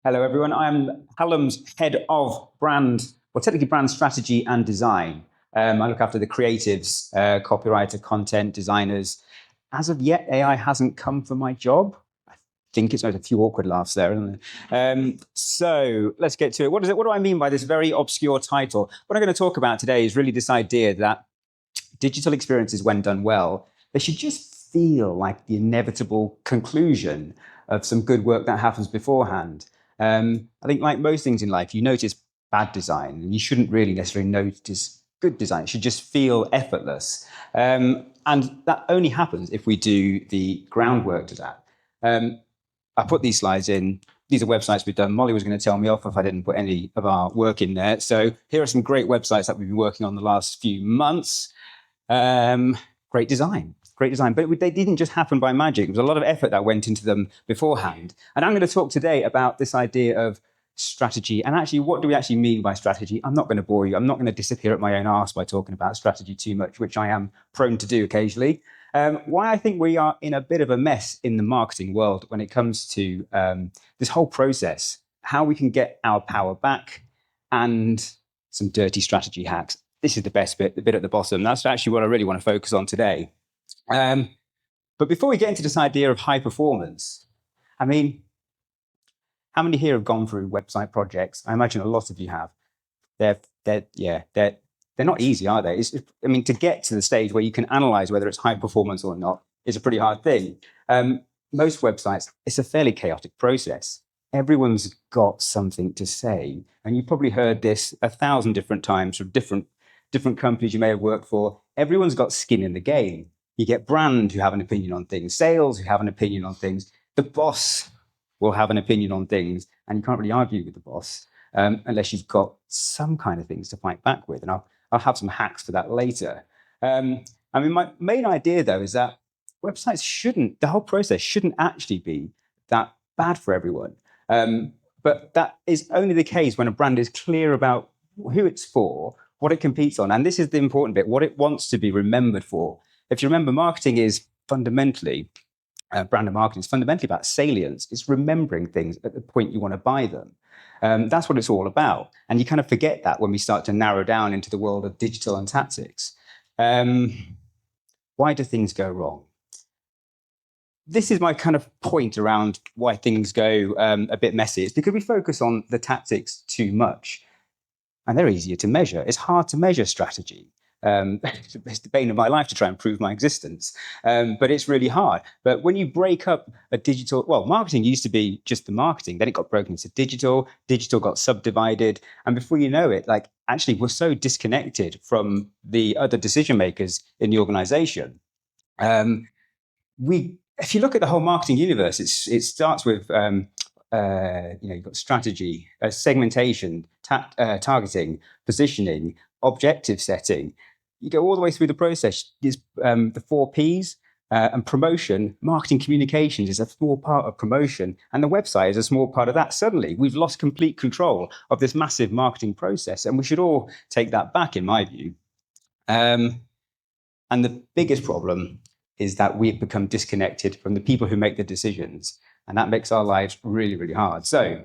Hello, everyone. I'm Hallam's head of brand, well, technically brand strategy and design. I look after the creatives, copywriter, content designers. As of yet, AI hasn't come for my job. I think it's a few awkward laughs there, isn't there? So let's get to it. What is it? What do I mean by this very obscure title? What I'm going to talk about today is really this idea that digital experiences, when done well, they should just feel like the inevitable conclusion of some good work that happens beforehand. I think, like most things in life, you notice bad design, and you shouldn't really necessarily notice good design. It should just feel effortless. And that only happens if we do the groundwork to that. I put these slides in. These are websites we've done. Molly was going to tell me off if I didn't put any of our work in there. So here are some great websites that we've been working on the last few months. Great design, but they didn't just happen by magic. There was a lot of effort that went into them beforehand. And I'm going to talk today about this idea of strategy. And actually, what do we actually mean by strategy? I'm not going to bore you. I'm not going to disappear at my own arse by talking about strategy too much, which I am prone to do occasionally. Why I think we are in a bit of a mess in the marketing world when it comes to this whole process, how we can get our power back, and some dirty strategy hacks. This is the best bit, the bit at the bottom. That's actually what I really want to focus on today. But before we get into this idea of high performance, I mean, how many here have gone through website projects? I imagine a lot of you have. They're not easy, are they? To get to the stage where you can analyze whether it's high performance or not is a pretty hard thing. Most websites, it's a fairly chaotic process. Everyone's got something to say, and you probably heard this 1,000 different times from different companies you may have worked for. Everyone's got skin in the game. You get brand who have an opinion on things, sales who have an opinion on things, the boss will have an opinion on things, and you can't really argue with the boss unless you've got some kind of things to fight back with. And I'll have some hacks for that later. My main idea, though, is that the whole process shouldn't actually be that bad for everyone. But that is only the case when a brand is clear about who it's for, what it competes on. And this is the important bit, what it wants to be remembered for. If you remember, marketing is fundamentally, brand and marketing is fundamentally about salience. It's remembering things at the point you want to buy them. That's what it's all about. And you kind of forget that when we start to narrow down into the world of digital and tactics. Why do things go wrong? This is my kind of point around why things go a bit messy. It's because we focus on the tactics too much. And they're easier to measure. It's hard to measure strategy. It's the bane of my life to try and prove my existence. But it's really hard. But when you break up marketing used to be just the marketing. Then it got broken into digital. Digital got subdivided. And before you know it, actually we're so disconnected from the other decision makers in the organization. If you look at the whole marketing universe, it starts with you've got strategy, segmentation, targeting, positioning, objective setting. You go all the way through the process. There's the 4 Ps, and promotion. Marketing communications is a small part of promotion, and the website is a small part of that. Suddenly, we've lost complete control of this massive marketing process, and we should all take that back, in my view. And the biggest problem is that we've become disconnected from the people who make the decisions. And that makes our lives really, really hard. So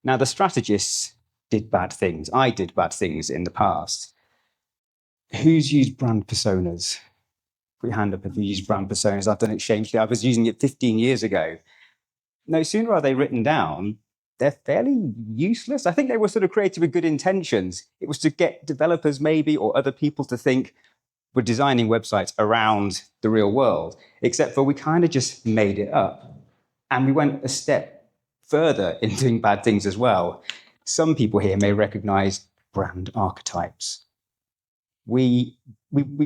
now the strategists did bad things. I did bad things in the past. Who's used brand personas? Put your hand up if you use brand personas. I've done it shamefully. I was using it 15 years ago. No sooner are they written down, they're fairly useless. I think they were sort of created with good intentions. It was to get developers maybe or other people to think we're designing websites around the real world, except for we kind of just made it up. And we went a step further in doing bad things as well. Some people here may recognize brand archetypes. We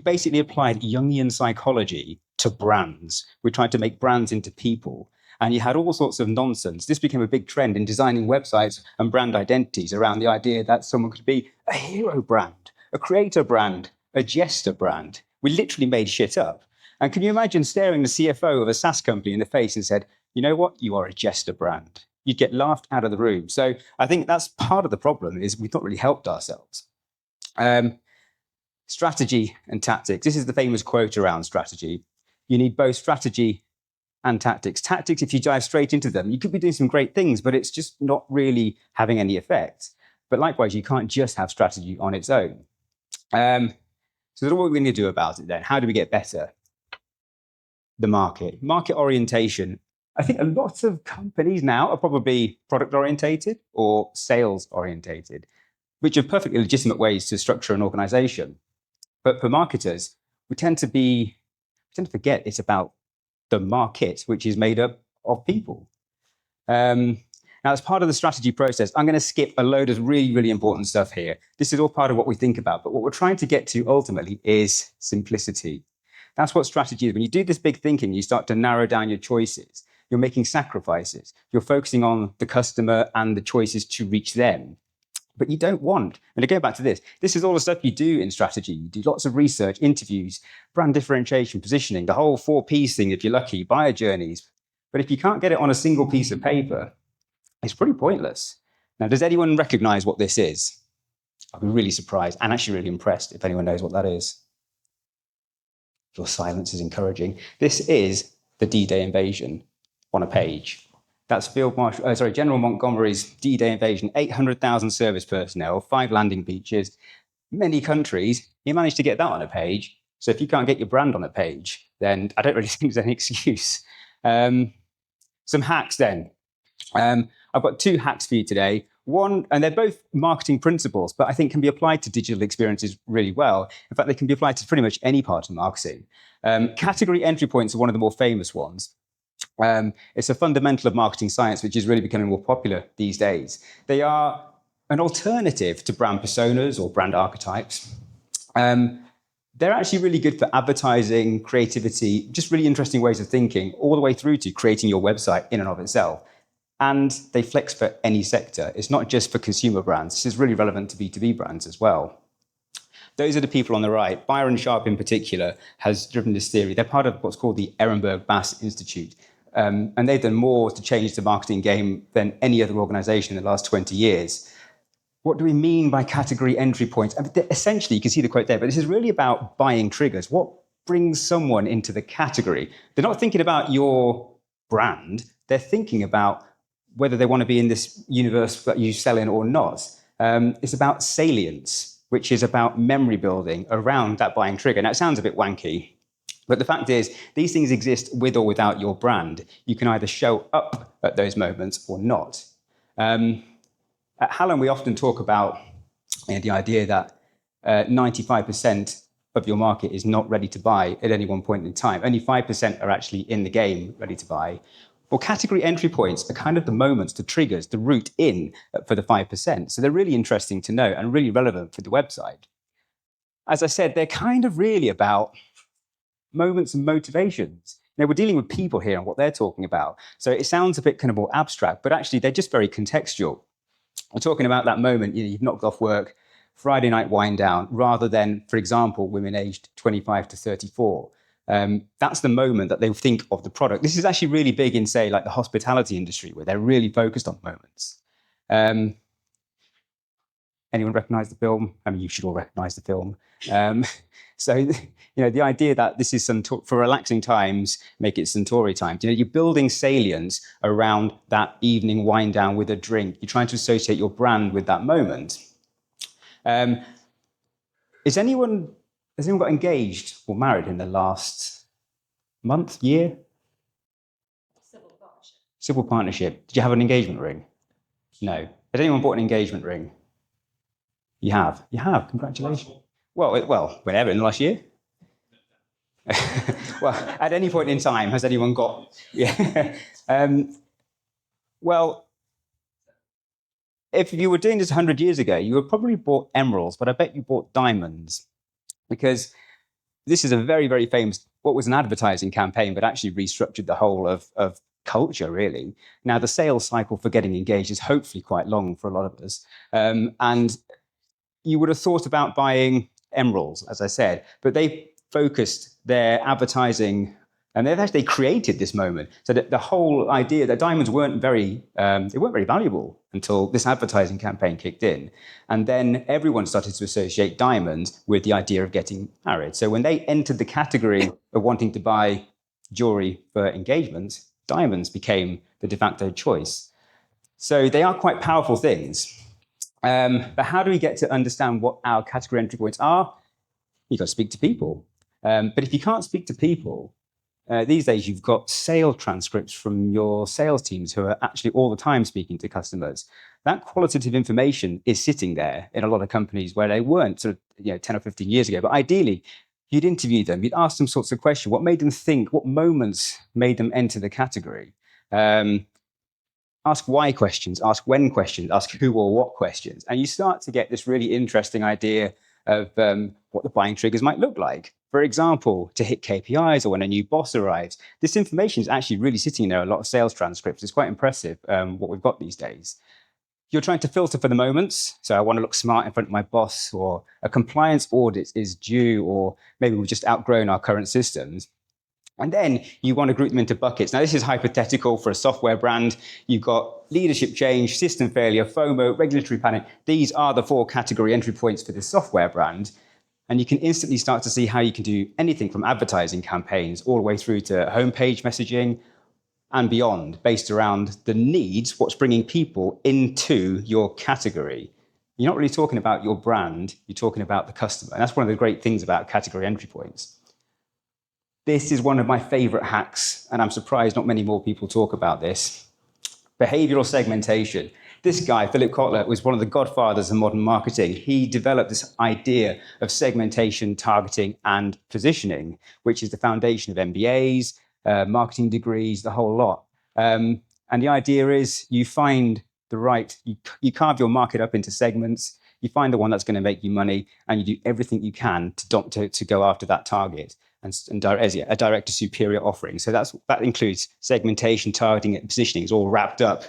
basically applied Jungian psychology to brands. We tried to make brands into people. And you had all sorts of nonsense. This became a big trend in designing websites and brand identities around the idea that someone could be a hero brand, a creator brand, a jester brand. We literally made shit up. And can you imagine staring the CFO of a SaaS company in the face and said, you know what, you are a jester brand? You'd get laughed out of the room. So I think that's part of the problem, is we've not really helped ourselves. Strategy and tactics. This is the famous quote around strategy. You need both strategy and tactics. Tactics, if you dive straight into them, you could be doing some great things, but it's just not really having any effect. But likewise, you can't just have strategy on its own. So what are we going to do about it then? How do we get better? The market orientation. I think a lot of companies now are probably product orientated or sales orientated, which are perfectly legitimate ways to structure an organization. But for marketers, we tend to forget it's about the market, which is made up of people. Now, as part of the strategy process, I'm going to skip a load of really, really important stuff here. This is all part of what we think about, but what we're trying to get to ultimately is simplicity. That's what strategy is. When you do this big thinking, you start to narrow down your choices. You're making sacrifices. You're focusing on the customer and the choices to reach them. But you don't want, and to go back to this is all the stuff you do in strategy. You do lots of research, interviews, brand differentiation, positioning, the whole 4Ps thing, if you're lucky, buyer journeys. But if you can't get it on a single piece of paper, it's pretty pointless. Now, does anyone recognize what this is? I'll be really surprised and actually really impressed if anyone knows what that is. Your silence is encouraging. This is the D-Day invasion on a page. That's General Montgomery's D-Day invasion, 800,000 service personnel, 5 landing beaches, many countries. He managed to get that on a page. So if you can't get your brand on a page, then I don't really think there's any excuse. Some hacks then. I've got 2 hacks for you today. One, and they're both marketing principles, but I think can be applied to digital experiences really well. In fact, they can be applied to pretty much any part of marketing. Category entry points are one of the more famous ones. It's a fundamental of marketing science, which is really becoming more popular these days. They are an alternative to brand personas or brand archetypes. They're actually really good for advertising, creativity, just really interesting ways of thinking, all the way through to creating your website in and of itself. And they flex for any sector. It's not just for consumer brands. This is really relevant to B2B brands as well. Those are the people on the right. Byron Sharp in particular has driven this theory. They're part of what's called the Ehrenberg Bass Institute. And they've done more to change the marketing game than any other organization in the last 20 years. What do we mean by category entry points? I mean, essentially, you can see the quote there, but this is really about buying triggers. What brings someone into the category? They're not thinking about your brand. They're thinking about whether they want to be in this universe that you sell in or not. It's about salience, which is about memory building around that buying trigger. Now, it sounds a bit wanky, but the fact is, these things exist with or without your brand. You can either show up at those moments or not. At Hallam, we often talk about the idea that 95% of your market is not ready to buy at any one point in time. Only 5% are actually in the game ready to buy. Well, category entry points are kind of the moments, the triggers, the route in for the 5%. So they're really interesting to know and really relevant for the website. As I said, they're kind of really about moments and motivations. Now, we're dealing with people here and what they're talking about. So it sounds a bit kind of more abstract, but actually they're just very contextual. We're talking about that moment, you've knocked off work, Friday night wind down, rather than, for example, women aged 25 to 34. That's the moment that they think of the product. This is actually really big in, say, like the hospitality industry, where they're really focused on moments. Anyone recognize the film? I mean, you should all recognize the film. So, the idea that this is for relaxing times, make it Suntory time. You're building salience around that evening wind down with a drink. You're trying to associate your brand with that moment. Has anyone got engaged or married in the last month, year? Civil partnership. Did you have an engagement ring? No. Has anyone bought an engagement ring? You have. Congratulations. Well, whenever, in the last year? Well, at any point in time, has anyone got... Yeah. Well, if you were doing this 100 years ago, you would probably bought emeralds, but I bet you bought diamonds. Because this is a very, very famous, what was an advertising campaign, but actually restructured the whole of culture, really. Now, the sales cycle for getting engaged is hopefully quite long for a lot of us. And you would have thought about buying emeralds, as I said, but they focused their advertising and they created this moment. So that the whole idea that diamonds weren't very valuable until this advertising campaign kicked in. And then everyone started to associate diamonds with the idea of getting married. So when they entered the category of wanting to buy jewelry for engagement, diamonds became the de facto choice. So they are quite powerful things. But how do we get to understand what our category entry points are? You've got to speak to people. But if you can't speak to people, these days you've got sales transcripts from your sales teams who are actually all the time speaking to customers. That qualitative information is sitting there in a lot of companies where they weren't sort of 10 or 15 years ago. But ideally, you'd interview them, you'd ask them sorts of questions. What made them think? What moments made them enter the category? Ask why questions, ask when questions, ask who or what questions. And you start to get this really interesting idea of what the buying triggers might look like. For example, to hit KPIs or when a new boss arrives. This information is actually really sitting there, a lot of sales transcripts. It's quite impressive what we've got these days. You're trying to filter for the moments. So I want to look smart in front of my boss, or a compliance audit is due, or maybe we've just outgrown our current systems. And then you want to group them into buckets. Now, this is hypothetical for a software brand. You've got leadership change, system failure, FOMO, regulatory panic. These are the 4 category entry points for this software brand. And you can instantly start to see how you can do anything from advertising campaigns all the way through to homepage messaging and beyond, based around the needs, what's bringing people into your category. You're not really talking about your brand, you're talking about the customer. And that's one of the great things about category entry points. This is one of my favorite hacks, and I'm surprised not many more people talk about this. Behavioral segmentation. This guy, Philip Kotler, was one of the godfathers of modern marketing. He developed this idea of segmentation, targeting, and positioning, which is the foundation of MBAs, marketing degrees, the whole lot. And the idea is you find the right, you carve your market up into segments, you find the one that's going to make you money, and you do everything you can to go after that target. And a direct to superior offering. So that includes segmentation, targeting, and positioning. It's all wrapped up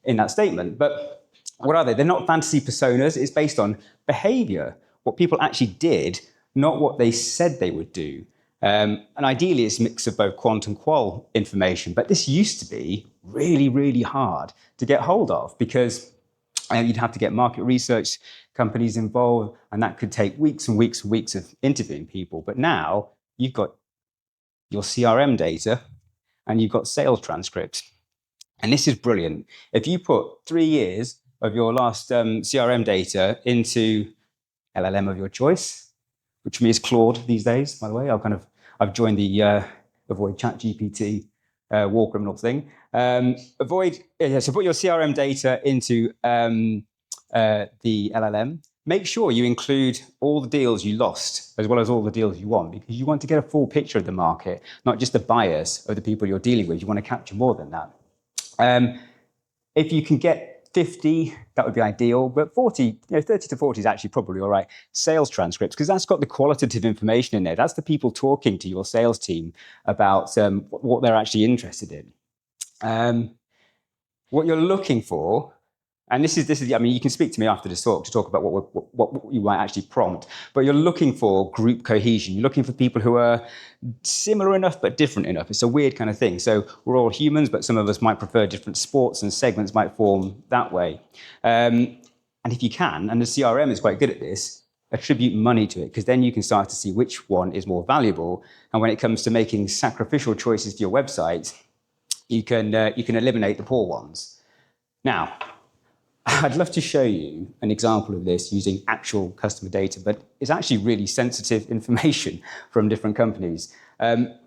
in that statement. But what are they? They're not fantasy personas. It's based on behavior, what people actually did, not what they said they would do. And ideally, it's a mix of both quant and qual information. But this used to be really, really hard to get hold of because you'd have to get market research companies involved, and that could take weeks and weeks and weeks of interviewing people. But now, you've got your CRM data and you've got sales transcripts. And this is brilliant. If you put 3 years of your last CRM data into LLM of your choice, which for me is Claude these days, by the way. I've joined the avoid ChatGPT war criminal thing. So put your CRM data into the LLM. Make sure you include all the deals you lost as well as all the deals you won, because you want to get a full picture of the market, not just the bias of the people you're dealing with. You want to capture more than that. If you can get 50, that would be ideal, but 40, 30 to 40 is actually probably all right. Sales transcripts, because that's got the qualitative information in there. That's the people talking to your sales team about what they're actually interested in. What you're looking for. And this is. I mean, you can speak to me after this talk to talk about what you might actually prompt. But you're looking for group cohesion. You're looking for people who are similar enough but different enough. It's a weird kind of thing. So we're all humans, but some of us might prefer different sports, and segments might form that way. And if you can, and the CRM is quite good at this, attribute money to it, because then you can start to see which one is more valuable. And when it comes to making sacrificial choices to your website, you can eliminate the poor ones. Now, I'd love to show you an example of this using actual customer data, but it's actually really sensitive information from different companies. The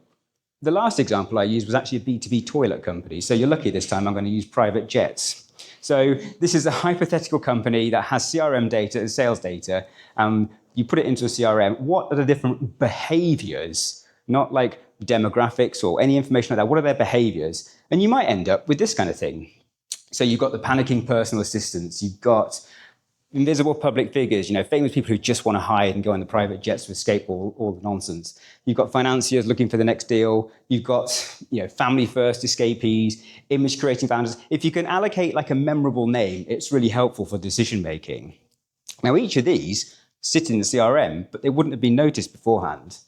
last example I used was actually a B2B toilet company. So you're lucky this time I'm going to use private jets. So this is a hypothetical company that has CRM data and sales data. You put it into a CRM. What are the different behaviors, not like demographics or any information like that? What are their behaviors? And you might end up with this kind of thing. So you've got the panicking personal assistants, you've got invisible public figures, famous people who just want to hide and go on the private jets to escape all the nonsense. You've got financiers looking for the next deal. You've got family first escapees, image creating founders. If you can allocate like a memorable name, it's really helpful for decision making. Now, each of these sit in the CRM, but they wouldn't have been noticed beforehand.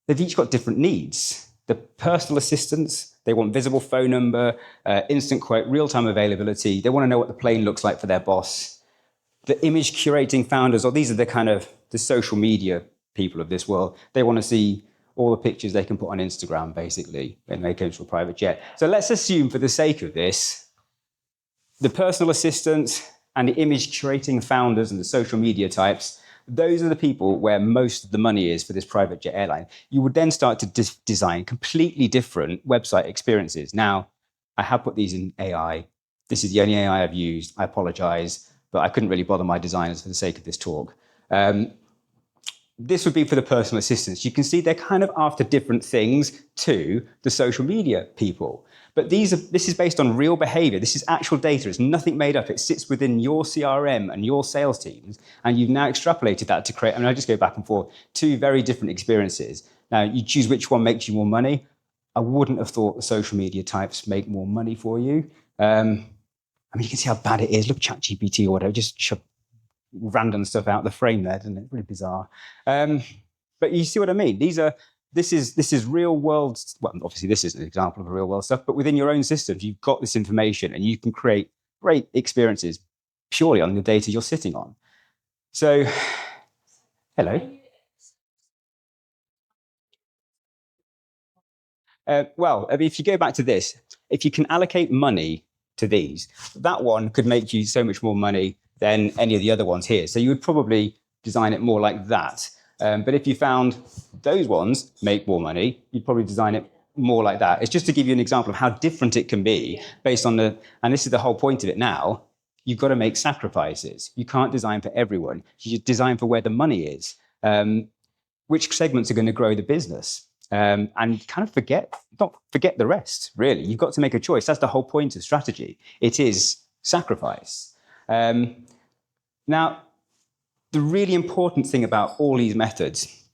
They've each got different needs. The personal assistants, they want visible phone number, instant quote, real-time availability. They want to know what the plane looks like for their boss. The image curating founders, or these are the kind of the social media people of this world. They want to see all the pictures they can put on Instagram, basically, when they go to a private jet. So let's assume, for the sake of this, the personal assistants and the image curating founders and the social media types, those are the people where most of the money is for this private jet airline. You would then start to design completely different website experiences. Now, I have put these in AI. This is the only AI I've used. I apologize, but I couldn't really bother my designers for the sake of this talk. This would be for the personal assistants. You can see they're kind of after different things to the social media people. But this is based on real behavior. This is actual data. It's nothing made up. It sits within your CRM and your sales teams. And you've now extrapolated that to create, I just go back and forth, two very different experiences. Now, you choose which one makes you more money. I wouldn't have thought the social media types make more money for you. You can see how bad it is. Look, ChatGPT or whatever, just shove random stuff out the frame there, doesn't it? Really bizarre. But you see what I mean? This is real world. Well, obviously this is an example of a real world stuff, but within your own systems, you've got this information and you can create great experiences purely on the data you're sitting on. So, hello. If you go back to this, if you can allocate money to these, that one could make you so much more money than any of the other ones here. So you would probably design it more like that. But if you found those ones make more money, you'd probably design it more like that. It's just to give you an example of how different it can be based on and this is the whole point of it now, you've got to make sacrifices. You can't design for everyone. You design for where the money is. Which segments are going to grow the business? And kind of not forget the rest, really. You've got to make a choice. That's the whole point of strategy. It is sacrifice. Now, the really important thing about all these methods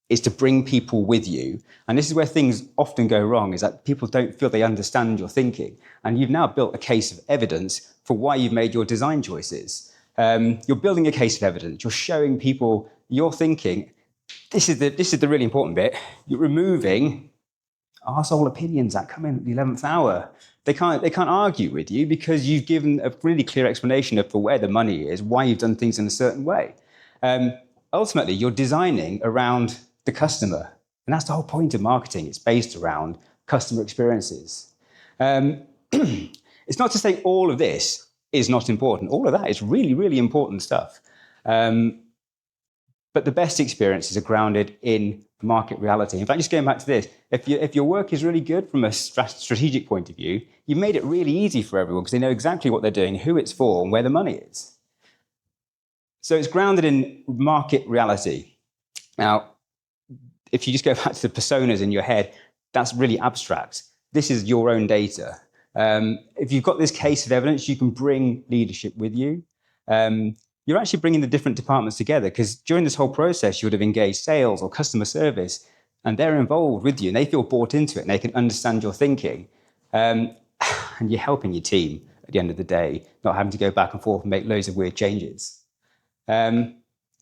is to bring people with you. And this is where things often go wrong, is that people don't feel they understand your thinking. And you've now built a case of evidence for why you've made your design choices. You're building a case of evidence. You're showing people your thinking. This is the really important bit. You're removing arsehole opinions that come in at the 11th hour. They can't argue with you because you've given a really clear explanation of for where the money is, why you've done things in a certain way. Ultimately, you're designing around the customer. And that's the whole point of marketing. It's based around customer experiences. It's not to say all of this is not important. All of that is really, really important stuff. But the best experiences are grounded in market reality. In fact, just going back to this, if your work is really good from a strategic point of view, you've made it really easy for everyone because they know exactly what they're doing, who it's for, and where the money is. So it's grounded in market reality. Now, if you just go back to the personas in your head, that's really abstract. This is your own data. If you've got this case of evidence, you can bring leadership with you. You're actually bringing the different departments together because during this whole process, you would have engaged sales or customer service, and they're involved with you and they feel bought into it and they can understand your thinking. And you're helping your team at the end of the day, not having to go back and forth and make loads of weird changes. And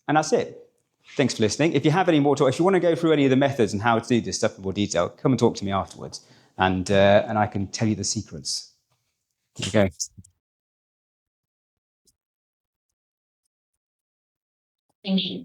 that's it. Thanks for listening. If you have any more talk, if you want to go through any of the methods and how to do this stuff in more detail, come and talk to me afterwards and I can tell you the secrets. Okay. Thank you.